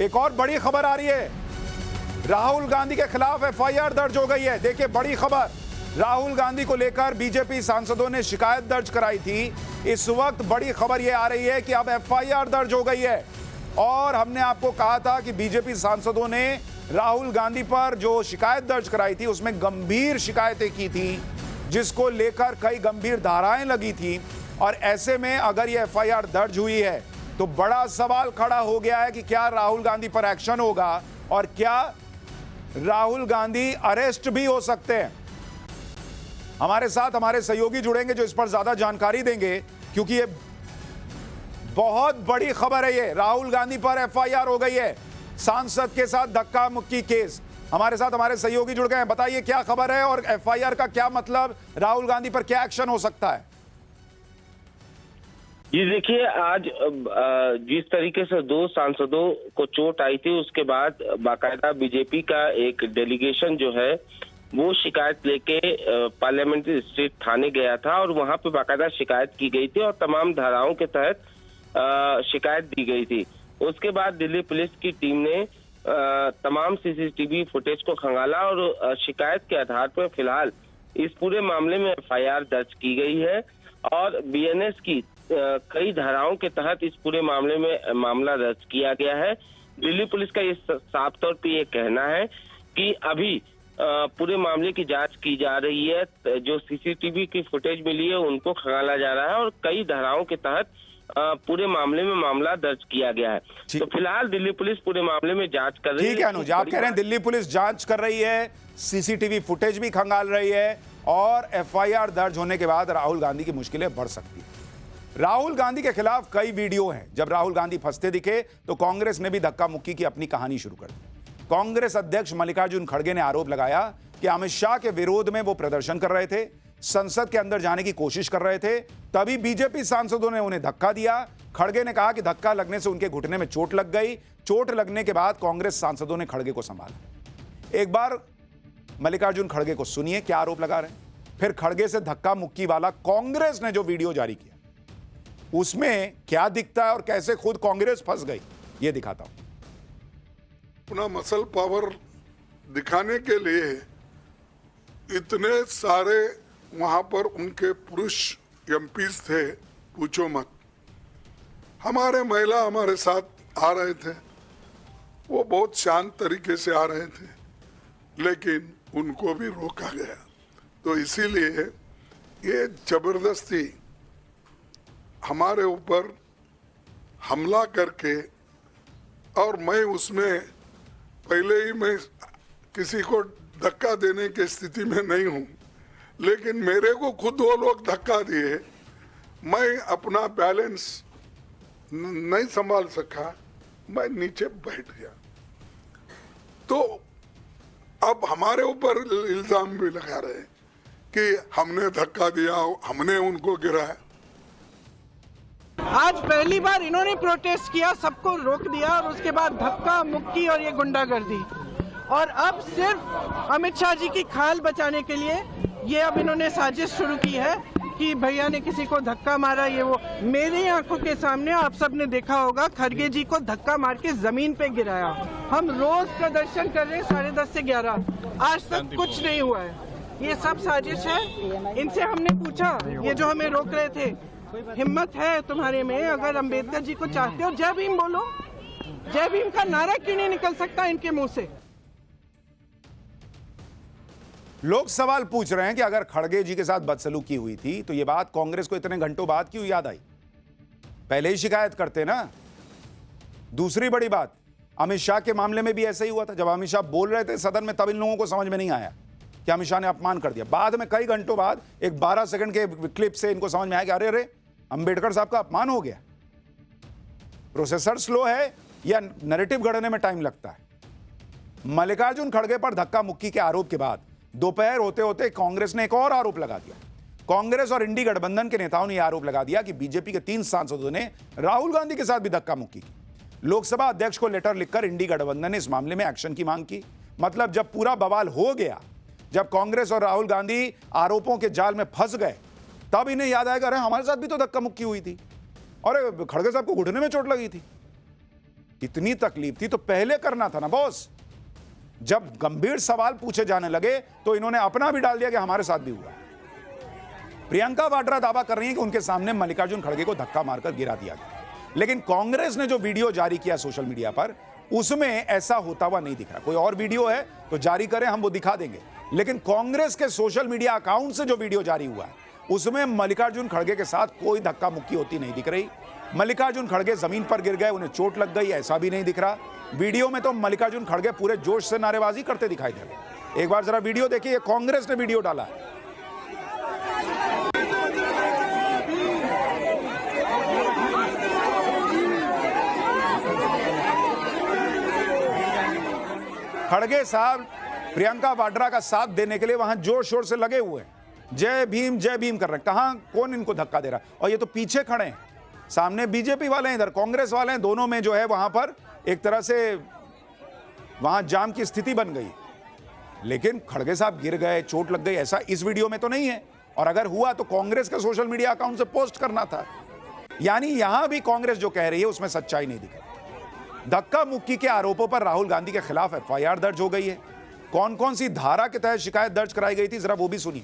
एक और बड़ी खबर आ रही है, राहुल गांधी के खिलाफ एफआईआर दर्ज हो गई है। देखिए बड़ी खबर, राहुल गांधी को लेकर बीजेपी सांसदों ने शिकायत दर्ज कराई थी। इस वक्त बड़ी खबर यह आ रही है कि अब एफआईआर दर्ज हो गई है। और हमने आपको कहा था कि बीजेपी सांसदों ने राहुल गांधी पर जो शिकायत दर्ज कराई थी उसमें गंभीर शिकायतें की थी, जिसको लेकर कई गंभीर धाराएं लगी थी। और ऐसे में अगर यह एफआईआर दर्ज हुई है तो बड़ा सवाल खड़ा हो गया है कि क्या राहुल गांधी पर एक्शन होगा और क्या राहुल गांधी अरेस्ट भी हो सकते हैं। हमारे साथ हमारे सहयोगी जुड़ेंगे जो इस पर ज्यादा जानकारी देंगे, क्योंकि ये बहुत बड़ी खबर है। ये राहुल गांधी पर एफआईआर हो गई है, सांसद के साथ धक्का मुक्की केस। हमारे साथ हमारे सहयोगी जुड़ गए हैं। बताइए क्या खबर है और एफआईआर का क्या मतलब, राहुल गांधी पर क्या एक्शन हो सकता है। ये देखिए, आज जिस तरीके से दो सांसदों को चोट आई थी, उसके बाद बाकायदा बीजेपी का एक डेलीगेशन जो है वो शिकायत लेके पार्लियामेंट्री स्ट्रीट थाने गया था और वहां पे बाकायदा शिकायत की गई थी और तमाम धाराओं के तहत शिकायत दी गई थी। उसके बाद दिल्ली पुलिस की टीम ने तमाम सीसीटीवी फुटेज को खंगाला और शिकायत के आधार पर फिलहाल इस पूरे मामले में एफआईआर दर्ज की गई है और बीएनएस की कई धाराओं के तहत इस पूरे मामले में मामला दर्ज किया गया है। दिल्ली पुलिस का ये साफ तौर पे ये कहना है कि अभी पूरे मामले की जांच की जा रही है, जो सीसीटीवी की फुटेज मिली है उनको खंगाला जा रहा है और कई धाराओं के तहत पूरे मामले में मामला दर्ज किया गया है। तो फिलहाल दिल्ली पुलिस पूरे मामले में जांच कर रही है। ठीक है अनुज, आप कह रहे हैं दिल्ली पुलिस जांच कर रही है, सीसीटीवी फुटेज भी खंगाल रही है और एफआईआर दर्ज होने के बाद राहुल गांधी की मुश्किलें बढ़ सकती है। राहुल गांधी के खिलाफ कई वीडियो हैं। जब राहुल गांधी फंसते दिखे तो कांग्रेस ने भी धक्का मुक्की की अपनी कहानी शुरू कर दी। कांग्रेस अध्यक्ष मल्लिकार्जुन खड़गे ने आरोप लगाया कि अमित शाह के विरोध में वो प्रदर्शन कर रहे थे, संसद के अंदर जाने की कोशिश कर रहे थे, तभी बीजेपी सांसदों ने उन्हें धक्का दिया। खड़गे ने कहा कि धक्का लगने से उनके घुटने में चोट लग गई। चोट लगने के बाद कांग्रेस सांसदों ने खड़गे को संभाला। एक बार मल्लिकार्जुन खड़गे को सुनिए क्या आरोप लगा रहे हैं, फिर खड़गे से धक्का मुक्की वाला कांग्रेस ने जो वीडियो जारी किया उसमें क्या दिखता है और कैसे खुद कांग्रेस फंस गई, ये दिखाता हूं। अपना मसल पावर दिखाने के लिए इतने सारे वहां पर उनके पुरुष एमपीज थे, पूछो मत। हमारे महिला हमारे साथ आ रहे थे, वो बहुत शांत तरीके से आ रहे थे, लेकिन उनको भी रोका गया। तो इसीलिए ये जबरदस्ती हमारे ऊपर हमला करके, और मैं उसमें पहले ही मैं किसी को धक्का देने की स्थिति में नहीं हूं, लेकिन मेरे को खुद वो लोग धक्का दिए, मैं अपना बैलेंस नहीं संभाल सका, मैं नीचे बैठ गया। तो अब हमारे ऊपर इल्जाम भी लगा रहे कि हमने धक्का दिया, हमने उनको गिराया। आज पहली बार इन्होंने प्रोटेस्ट किया, सबको रोक दिया और उसके बाद धक्का मुक्की और ये गुंडागर्दी, और अब सिर्फ अमित शाह जी की खाल बचाने के लिए ये अब इन्होंने साजिश शुरू की है कि भैया ने किसी को धक्का मारा, ये वो। मेरी आंखों के सामने आप सब ने देखा होगा, खड़गे जी को धक्का मार के जमीन पे गिराया। हम रोज प्रदर्शन कर रहे हैं 10:30 से 11, आज तक कुछ नहीं हुआ है। ये सब साजिश है। इनसे हमने पूछा, ये जो हमें रोक रहे थे, हिम्मत है तुम्हारे में, अगर अंबेडकर जी को चाहते हो जय भीम बोलो, जय भीम का नारा क्यों नहीं निकल सकता इनके मुंह से। लोग सवाल पूछ रहे हैं कि अगर खड़गे जी के साथ बदसलूकी हुई थी तो यह बात कांग्रेस को इतने घंटों बाद क्यों याद आई, पहले ही शिकायत करते ना। दूसरी बड़ी बात, अमित शाह के मामले में भी ऐसा ही हुआ था। जब अमित शाह बोल रहे थे सदन में तब इन लोगों को समझ में नहीं आया कि अमित शाह ने अपमान कर दिया। बाद में कई घंटों बाद एक 12 सेकंड के क्लिप से इनको समझ में आया कि अरे अरे अंबेडकर साहब का अपमान हो गया। प्रोसेसर स्लो है या नैरेटिव गढ़ने में टाइम लगता है। मल्लिकार्जुन खड़गे पर धक्का मुक्की के आरोप के बाद दोपहर होते होते कांग्रेस ने एक और आरोप लगा दिया। कांग्रेस और इंडी गठबंधन के नेताओं ने यह आरोप लगा दिया कि बीजेपी के 3 सांसदों ने राहुल गांधी के साथ भी धक्का मुक्की की। लोकसभा अध्यक्ष को लेटर लिखकर इंडी गठबंधन ने इस मामले में एक्शन की मांग की। मतलब जब पूरा बवाल हो गया, जब कांग्रेस और राहुल गांधी आरोपों के जाल में फंस गए, तब इन्हें याद आएगा अरे हमारे साथ भी तो धक्का मुक्की हुई थी और खड़गे साहब को घुटने में चोट लगी थी। इतनी तकलीफ थी तो पहले करना था ना बॉस। जब गंभीर सवाल पूछे जाने लगे तो इन्होंने अपना भी डाल दिया कि हमारे साथ भी हुआ। प्रियंका वाड्रा दावा कर रही है कि उनके सामने मल्लिकार्जुन खड़गे को धक्का मारकर गिरा दिया गया, लेकिन कांग्रेस ने जो वीडियो जारी किया सोशल मीडिया पर उसमें ऐसा होता हुआ नहीं दिख रहा। कोई और वीडियो है तो जारी करें, हम वो दिखा देंगे, लेकिन कांग्रेस के सोशल मीडिया अकाउंट से जो वीडियो जारी हुआ है उसमें मल्लिकार्जुन खड़गे के साथ कोई धक्का मुक्की होती नहीं दिख रही। मल्लिकार्जुन खड़गे जमीन पर गिर गए, उन्हें चोट लग गई, ऐसा भी नहीं दिख रहा। वीडियो में तो मल्लिकार्जुन खड़गे पूरे जोश से नारेबाजी करते दिखाई दे रहे। एक बार जरा वीडियो देखिए, कांग्रेस ने वीडियो डाला है। खड़गे साहब प्रियंका वाड्रा का साथ देने के लिए वहां जोर शोर से लगे हुए हैं, जय भीम कर रहे हैं। कहां कौन इनको धक्का दे रहा है? और ये तो पीछे खड़े हैं, सामने बीजेपी वाले हैं, इधर कांग्रेस वाले हैं, दोनों में जो है वहां पर एक तरह से वहां जाम की स्थिति बन गई। लेकिन खड़गे साहब गिर गए, चोट लग गई, ऐसा इस वीडियो में तो नहीं है। और अगर हुआ तो कांग्रेस के सोशल मीडिया अकाउंट से पोस्ट करना था। यानी यहां भी कांग्रेस जो कह रही है उसमें सच्चाई नहीं दिख रही। धक्का मुक्की के आरोपों पर राहुल गांधी के खिलाफ एफआईआर दर्ज हो गई है। कौन कौन सी धारा के तहत शिकायत दर्ज कराई गई थी जरा वो भी सुनिए।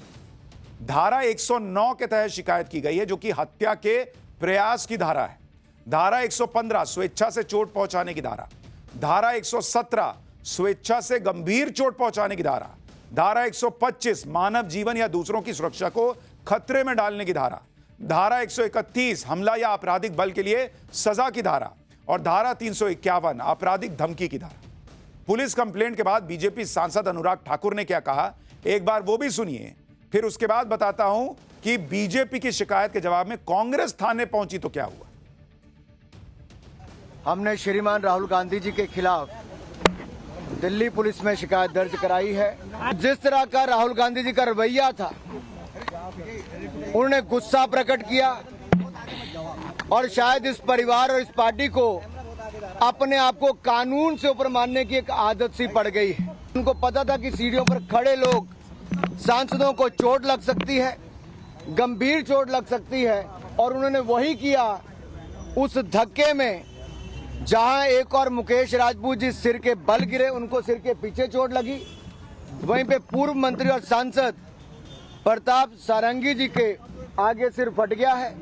धारा 109 के तहत शिकायत की गई है, जो कि हत्या के प्रयास की धारा है। धारा 115 स्वेच्छा से चोट पहुंचाने की धारा। धारा 117 स्वेच्छा से गंभीर चोट पहुंचाने की धारा। धारा 125 मानव जीवन या दूसरों की सुरक्षा को खतरे में डालने की धारा। धारा 131 हमला या आपराधिक बल के लिए सजा की धारा। और धारा 351 आपराधिक धमकी की धारा। पुलिस कंप्लेंट के बाद बीजेपी सांसद अनुराग ठाकुर ने क्या कहा, एक बार वो भी सुनिए, फिर उसके बाद बताता हूं कि बीजेपी की शिकायत के जवाब में कांग्रेस थाने पहुंची तो क्या हुआ। हमने श्रीमान राहुल गांधी जी के खिलाफ दिल्ली पुलिस में शिकायत दर्ज कराई है। जिस तरह का राहुल गांधी जी का रवैया था, उन्होंने गुस्सा प्रकट किया और शायद इस परिवार और इस पार्टी को अपने आप को कानून से ऊपर मानने की एक आदत सी पड़ गई है। उनको पता था कि सीढ़ियों पर खड़े लोग सांसदों को चोट लग सकती है, गंभीर चोट लग सकती है, और उन्होंने वही किया। उस धक्के में जहां एक और मुकेश राजपूत जी सिर के बल गिरे, उनको सिर के पीछे चोट लगी, वहीं पे पूर्व मंत्री और सांसद प्रताप सारंगी जी के आगे सिर फट गया है।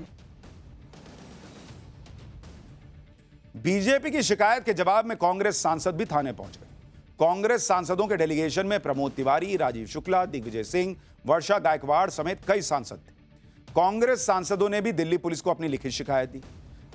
बीजेपी की शिकायत के जवाब में कांग्रेस सांसद भी थाने पहुंच गए। कांग्रेस सांसदों के डेलीगेशन में प्रमोद तिवारी, राजीव शुक्ला, दिग्विजय सिंह, वर्षा गायकवाड़ समेत कई सांसद थे। कांग्रेस सांसदों ने भी दिल्ली पुलिस को अपनी लिखित शिकायत दी।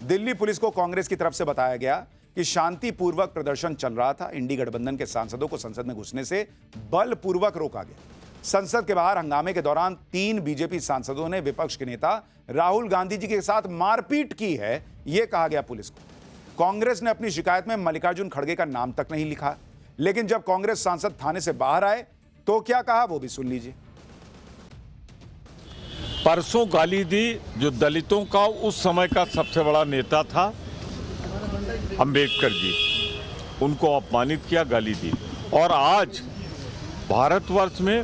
दिल्ली पुलिस को कांग्रेस की तरफ से बताया गया कि शांतिपूर्वक प्रदर्शन चल रहा था। इंडी गठबंधन के सांसदों को संसद में घुसने से बलपूर्वक रोका गया। संसद के बाहर हंगामे के दौरान 3 बीजेपी सांसदों ने विपक्ष के नेता राहुल गांधी जी के साथ मारपीट की है, यह कहा गया पुलिस को। कांग्रेस ने अपनी शिकायत में मल्लिकार्जुन खड़गे का नाम तक नहीं लिखा, लेकिन जब कांग्रेस सांसद थाने से बाहर आए तो क्या कहा वो भी सुन लीजिए। परसों गाली दी जो दलितों का उस समय का सबसे बड़ा नेता था अंबेडकर जी, उनको अपमानित किया, गाली दी। और आज भारतवर्ष में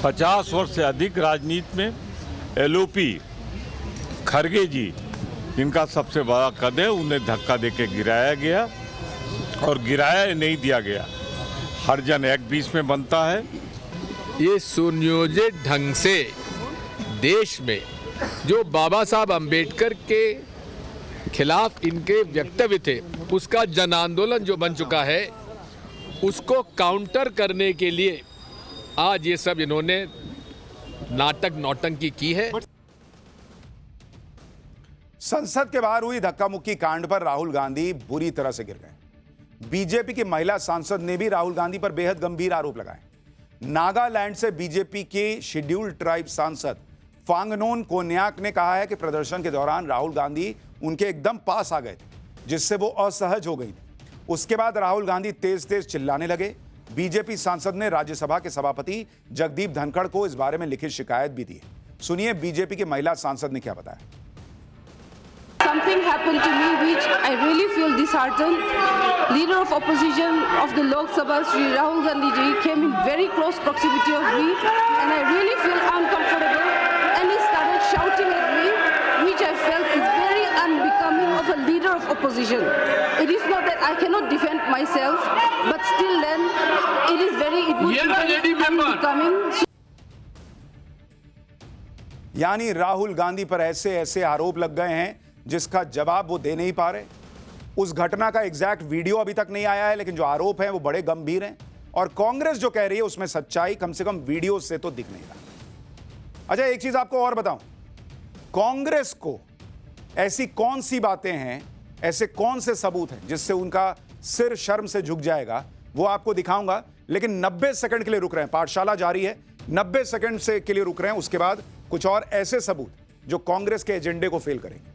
50 वर्ष से अधिक राजनीति में एलओपी खड़गे जी, जिनका सबसे बड़ा कद है, उन्हें धक्का देके गिराया गया, और गिराया नहीं दिया गया। हरिजन एक्ट 20 में बनता है। ये सुनियोजित ढंग से देश में जो बाबा साहब अंबेडकर के खिलाफ इनके वक्तव्य थे, उसका जन आंदोलन जो बन चुका है, उसको काउंटर करने के लिए आज ये सब इन्होंने नाटक नौटंकी की है। संसद के बाहर हुई धक्का मुक्की कांड पर राहुल गांधी बुरी तरह से गिर गए। बीजेपी की महिला सांसद ने भी राहुल गांधी पर बेहद गंभीर आरोप लगाए। नागालैंड से बीजेपी के शेड्यूल्ड ट्राइब सांसद फांगनोन कोन्याक ने कहा है कि प्रदर्शन के दौरान राहुल गांधी उनके एकदम पास आ गए थे, जिससे वो असहज हो गई थी। उसके बाद राहुल गांधी तेज तेज चिल्लाने लगे। बीजेपी सांसद ने राज्यसभा के सभापति जगदीप धनखड़ को इस बारे में लिखित शिकायत भी दी है। सुनिए बीजेपी की महिला सांसद ने क्या बताया। Something happened to me which I really feel disheartened. Leader of opposition of the Lok Sabha, Shri Rahul Gandhi ji, came in very close proximity of me, and I really feel uncomfortable. And he started shouting at me, which I felt is very unbecoming of a leader of opposition. It is not that I cannot defend myself, but still then it would be very unbecoming. यानी राहुल गांधी पर ऐसे ऐसे आरोप लग गए हैं जिसका जवाब वो दे नहीं पा रहे। उस घटना का एग्जैक्ट वीडियो अभी तक नहीं आया है, लेकिन जो आरोप हैं वो बड़े गंभीर हैं और कांग्रेस जो कह रही है उसमें सच्चाई कम से कम वीडियो से तो दिख नहीं रहा। अच्छा, एक चीज आपको और बताऊं, कांग्रेस को ऐसी कौन सी बातें हैं, ऐसे कौन से सबूत हैं जिससे उनका सिर शर्म से झुक जाएगा, वो आपको दिखाऊंगा। लेकिन 90 सेकंड के लिए रुक रहे हैं, पाठशाला जारी है, 90 सेकंड से के लिए रुक रहे हैं। उसके बाद कुछ और ऐसे सबूत जो कांग्रेस के एजेंडे को फेल करेंगे।